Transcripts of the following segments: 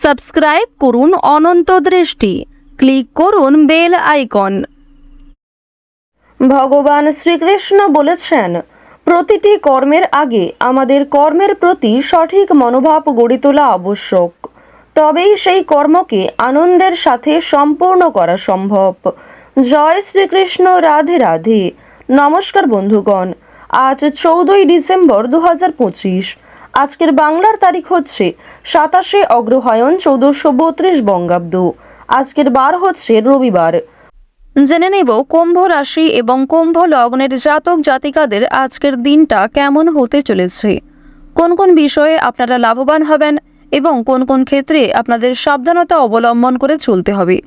Subscribe করুন অনন্ত দৃষ্টি, click করুন বেল আইকন। ভগবান শ্রীকৃষ্ণ বলেছেন, প্রতিটি কর্মের আগে আমাদের কর্মের প্রতি সঠিক মনোভাব গড়ে তোলা আবশ্যক, তবেই সেই কর্মকে আনন্দের সাথে সম্পূর্ণ করা সম্ভব। জয় শ্রীকৃষ্ণ, রাধে রাধে। নমস্কার বন্ধুগণ, আজ 14ই ডিসেম্বর 2025। আজকের বাংলার তারিখ হচ্ছে 27শে অগ্রহায়ণ 1432 বঙ্গাব্দ। আজকের বার হচ্ছে রবিবার। জেনে নেব কুম্ভ রাশি এবং কুম্ভ লগ্নের জাতক জাতিকাদের আজকের দিনটা কেমন হতে চলেছে, কোন কোন বিষয়ে আপনারা লাভবান হবেন এবং কোন কোন ক্ষেত্রে আপনাদের সাবধানতা অবলম্বন করে চলতে হবে।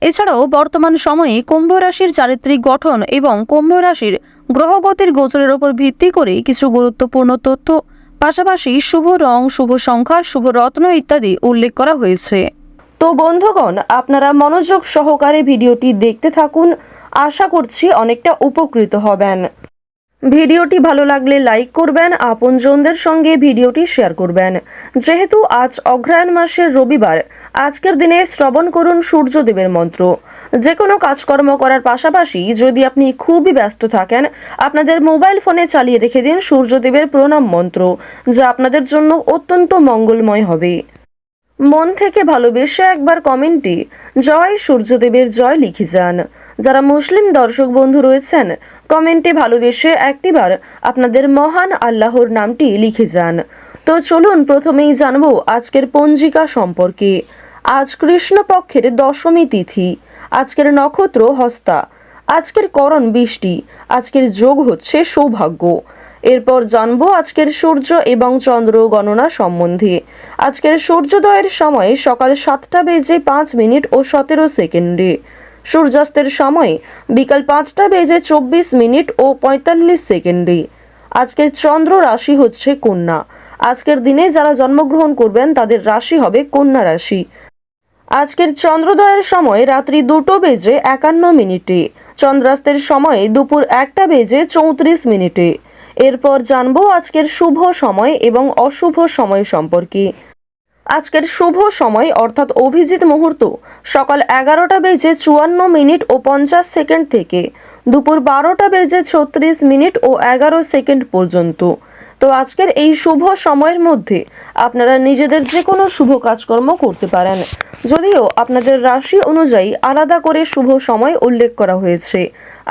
এছাড়াও বর্তমান সময়ে কুম্ভ রাশির চারিত্রিক গঠন এবং কুম্ভ রাশির গ্রহগতির গোচরের উপর ভিত্তি করে কিছু গুরুত্বপূর্ণ তথ্য, পাশাপাশি শুভ রং, শুভ সংখ্যা, শুভ রত্ন ইত্যাদি উল্লেখ করা হয়েছে। তো বন্ধুগণ, আপনারা মনোযোগ সহকারে ভিডিওটি দেখতে থাকুন। আশা করছি অনেকটা উপকৃত হবেন। ভিডিওটি ভালো লাগলে লাইক করবেন, আপনজনদের সঙ্গে ভিডিওটি শেয়ার করবেন। যেহেতু আজ অগ্রহায়ণ মাসের রবিবার, আজকের দিনে শ্রবণ করুন সূর্যদেবের মন্ত্র। যে কোনো কাজকর্ম করার পাশাপাশি যদি আপনি খুবই ব্যস্ত থাকেন, আপনাদের মোবাইল ফোনে চালিয়ে রেখে দিন সূর্যদেবের প্রণাম মন্ত্র, যা আপনাদের জন্য অত্যন্ত মঙ্গলময় হবে। মন থেকে ভালোবেসে একবার কমেন্টে জয় সূর্যদেবের জয় লিখে যান। যারা মুসলিম দর্শক বন্ধু রয়েছেন, কমেন্টে ভালোবেসে একটিবার আপনাদের মহান আল্লাহর নামটি লিখে যান। তো চলুন প্রথমেই জানবো আজকের পঞ্জিকা সম্পর্কে। আজ কৃষ্ণপক্ষের দশমী তিথি। আজকের নক্ষত্র হস্তা। আজকের করণ বৃষ্টি। আজকের যোগ হচ্ছে সৌভাগ্য। এরপর জানবো আজকের সূর্য এবং চন্দ্র গণনা সম্বন্ধে। আজকের সূর্যোদয়ের সময় সকাল 7টা বেজে 5 মিনিট ও 17 সেকেন্ডে। সূর্যাস্তের সময় বিকাল 5টা বেজে 24 মিনিট ও 45 সেকেন্ডে। আজকের চন্দ্র রাশি হচ্ছে কন্যা। আজকের দিনে যারা জন্মগ্রহণ করবেন তাদের রাশি হবে কন্যা রাশি। আজকের চন্দ্রোদয়ের সময় রাত্রি 2টো বেজে 51 মিনিটে। চন্দ্রাস্তের সময় দুপুর 1টা বেজে 34 মিনিটে। এরপর জানবো আজকের শুভ সময় এবং অশুভ সময় সম্পর্কে। আজকের শুভ সময় অর্থাৎ অভিজিৎ মুহূর্ত সকাল 11টা বেজে 54 মিনিট ও 50 সেকেন্ড থেকে দুপুর 12টা বেজে 36 মিনিট ও 11 সেকেন্ড পর্যন্ত। তো আজকের এই শুভ সময়ের মধ্যে আপনারা নিজেদের যে কোনো শুভ কাজকর্ম করতে পারেন, যদিও আপনাদের রাশি অনুযায়ী আলাদা করে শুভ সময় উল্লেখ করা হয়েছে।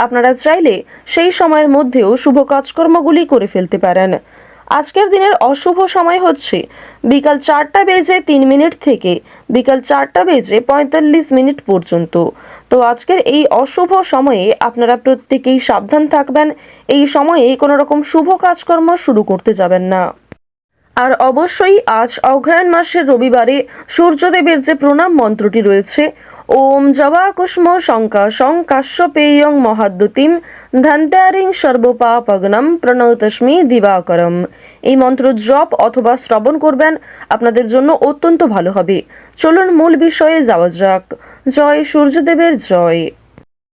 আপনারা চাইলে সেই সময়ের মধ্যেও শুভ কাজকর্মগুলি করে ফেলতে পারেন। আজকের দিনের অশুভ সময় হচ্ছে বিকাল 4টা বেজে 3 মিনিট থেকে বিকাল 4টা বেজে 45 মিনিট পর্যন্ত। তো আজকের এই অশুভ সময়ে আপনারা প্রত্যেকেই সাবধান থাকবেন। এই সময়ে কোনো রকম শুভ কাজকর্ম শুরু করতে যাবেন না। আর অবশ্যই আজ অগ্রহায়ণ মাসের রবিবারে সূর্যদেবের যে প্রণাম মন্ত্রটি রয়েছে, ওম জবা কুষ্ম শঙ্কাশং কাশ্যপেয়ং মহাদ্যুতিম ধন্তারিং সর্বপাপগ্নম প্রণতস্মি দিবাকরম, এই মন্ত্র জপ অথবা শ্রবণ করবেন, আপনাদের জন্য অত্যন্ত ভালো হবে। চলুন মূল বিষয়ে যাওয়া যাক। জয় সূর্যদেবের জয়।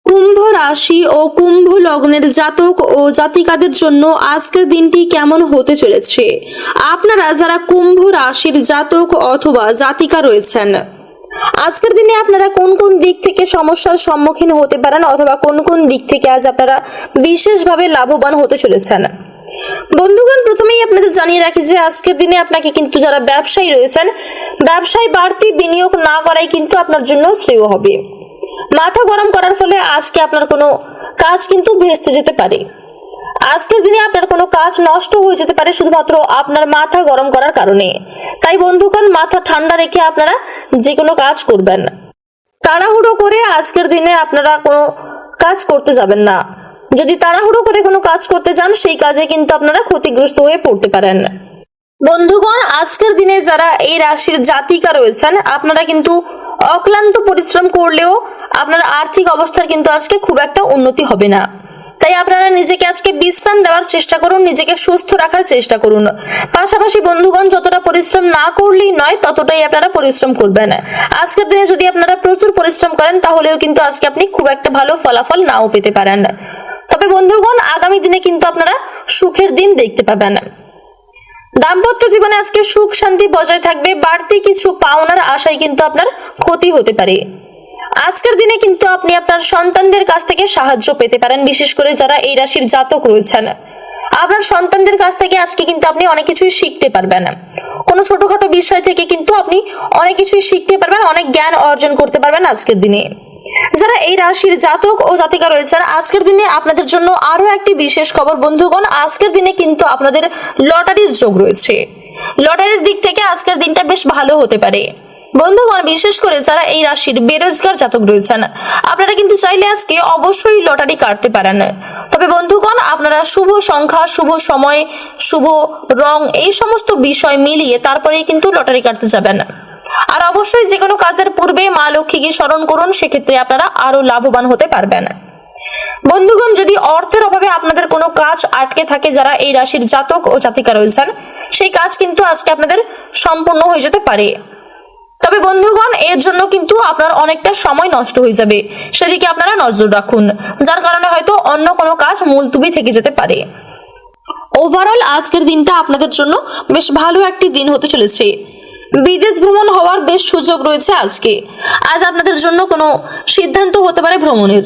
কুম্ভ রাশি ও কুম্ভ লগ্নের জাতক ও জাতিকাদের জন্য আজকের দিনটি কেমন হতে চলেছে। আপনারা যারা কুম্ভ রাশির জাতক অথবা জাতিকা রয়েছেন, আজকের দিনে আপনারা কোন কোন দিক থেকে সমস্যার সম্মুখীন হতে পারেন অথবা কোন কোন দিক থেকে আজ আপনারা বিশেষভাবে লাভবান হতে চলেছেন। বন্ধুগণ, প্রথমেই আপনাদের জানিয়ে রাখি যে আজকের দিনে আপনাকে কিন্তু যারা ব্যবসায়ী রয়েছেন, ব্যবসায় বাড়তি বিনিয়োগ না করাই কিন্তু আপনার জন্য শ্রেয় হবে। মাথা গরম করার ফলে আজকে আপনার কোনো কাজ কিন্তু ভেস্তে যেতে পারে। আজকের দিনে আপনার কোনো কাজ নষ্ট হয়ে যেতে পারে শুধুমাত্র আপনার মাথা গরম করার কারণে। তাই বন্ধুগণ, মাথা ঠান্ডা রেখে আপনারা যে কোনো কাজ করবেন। তাড়াহুড়ো করে আজকের দিনে আপনারা কোনো কাজ করতে যাবেন না। যদি তাড়াহুড়ো করে কোনো কাজ করতে যান, সেই কাজে কিন্তু আপনারা ক্ষতিগ্রস্ত হয়ে পড়তে পারেন। বন্ধুগণ, আজকের দিনে যারা এই রাশির জাতিকা রয়েছেন, আপনারা কিন্তু অক্লান্ত পরিশ্রম করলেও আপনার আর্থিক অবস্থার কিন্তু আজকে খুব একটা উন্নতি হবে না। তাই আপনারা নিজেকে আজকে বিশ্রাম দেওয়ার চেষ্টা করুন, নিজেকে সুস্থ রাখার চেষ্টা করুন। পাশাপাশি বন্ধুগণ, যতটা পরিশ্রম না করলেই নয় ততটাই আপনারা পরিশ্রম করবেন। আজকের দিনে যদি আপনারা প্রচুর পরিশ্রম করেন তাহলেও কিন্তু আজকে আপনি খুব একটা ভালো ফলাফল নাও পেতে পারেন। তবে বন্ধুগণ, আগামী দিনে কিন্তু আপনারা সুখের দিন দেখতে পাবেন। দাম্পত্য জীবনে আজকে সুখ শান্তি বজায় থাকবে, বাড়তি কিছু পাওনার আশায় কিন্তু আপনার ক্ষতি হতে পারে। আজকের দিনে কিন্তু আপনি আপনার সন্তানদের কাছ থেকে সাহায্য পেতে পারেন, বিশেষ করে যারা এই রাশির জাতক রয়েছেন। আপনার সন্তানদের কাছ থেকে আজকে কিন্তু আপনি অনেক কিছুই শিখতে পারবেন, কোনো ছোটখাটো বিষয় থেকে কিন্তু আপনি অনেক কিছুই শিখতে পারবেন, অনেক জ্ঞান অর্জন করতে পারবেন আজকের দিনে। যারা এই রাশির জাতক ও জাতিকা রয়েছেন, আজকের দিনে আপনাদের জন্য আরো একটি বিশেষ খবর বন্ধুগণ, আজকের দিনে কিন্তু আপনাদের লটারির যোগ রয়েছে। লটারির দিক থেকে আজকের দিনটা বেশ ভালো হতে পারে বন্ধুগণ। বিশেষ করে যারা এই রাশির বেরোজগার জাতক রয়েছেন, আপনারা কিন্তু চাইলে আজকে অবশ্যই লটারি কাটতে পারেন। তবে বন্ধুগণ, আপনারা শুভ সংখ্যা, শুভ সময়, শুভ রং এই সমস্ত বিষয় মিলিয়ে তারপরেই কিন্তু লটারি কাটতে যাবেন। আর অবশ্যই যে কোনো কাজের পূর্বে মা লক্ষ্মীকে স্মরণ করুন, সেক্ষেত্রে আপনারা আরো লাভবান হতে পারবেন। বন্ধুগণ, যদি অর্থের অভাবে আপনাদের কোনো কাজ আটকে থাকে, যারা এই রাশির জাতক ও জাতিকা রয়েছেন, সেই কাজ কিন্তু আজকে আপনাদের সম্পূর্ণ হয়ে যেতে পারে। তবে বন্ধুগণ, এর জন্য কিন্তু আপনার অনেকটা সময় নষ্ট হয়ে যাবে, সেদিকে আপনারা নজর রাখুন, যার কারণে হয়তো অন্য কোনো কাজ মুলতুবি থেকে যেতে পারে। ওভারঅল আজকের দিনটা আপনাদের জন্য বেশ ভালো একটি দিন হতে চলেছে। বিদেশ ভ্রমণ হওয়ার বেশ সুযোগ রয়েছে আজকে। আজ আপনাদের জন্য কোনো সিদ্ধান্ত হতে পারে ভ্রমণের।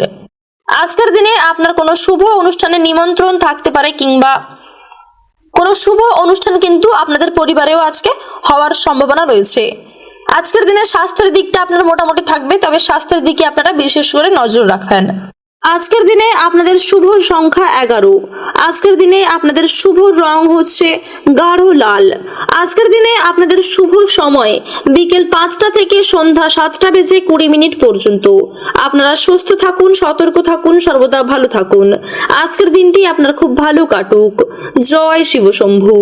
আজকের দিনে আপনার কোনো শুভ অনুষ্ঠানে নিমন্ত্রণ থাকতে পারে, কিংবা কোনো শুভ অনুষ্ঠান কিন্তু আপনাদের পরিবারেও আজকে হওয়ার সম্ভাবনা রয়েছে। আজকের দিনে স্বাস্থ্যের দিকটা আপনার মোটামুটি থাকবে, তবে স্বাস্থ্যের দিকে আপনারা বিশেষ করে নজর রাখবেন। আজকের দিনে আপনাদের শুভ সংখ্যা 11। আজকের দিনে আপনাদের শুভ রং হচ্ছে গাঢ় লাল। আজকের দিনে আপনাদের শুভ সময় বিকেল 5টা থেকে সন্ধ্যা 7টা বেজে 20 মিনিট পর্যন্ত। আপনারা সুস্থ থাকুন, সতর্ক থাকুন, সর্বদা ভালো থাকুন। আজকের দিনটি আপনার খুব ভালো কাটুক। জয় শিব শম্ভু।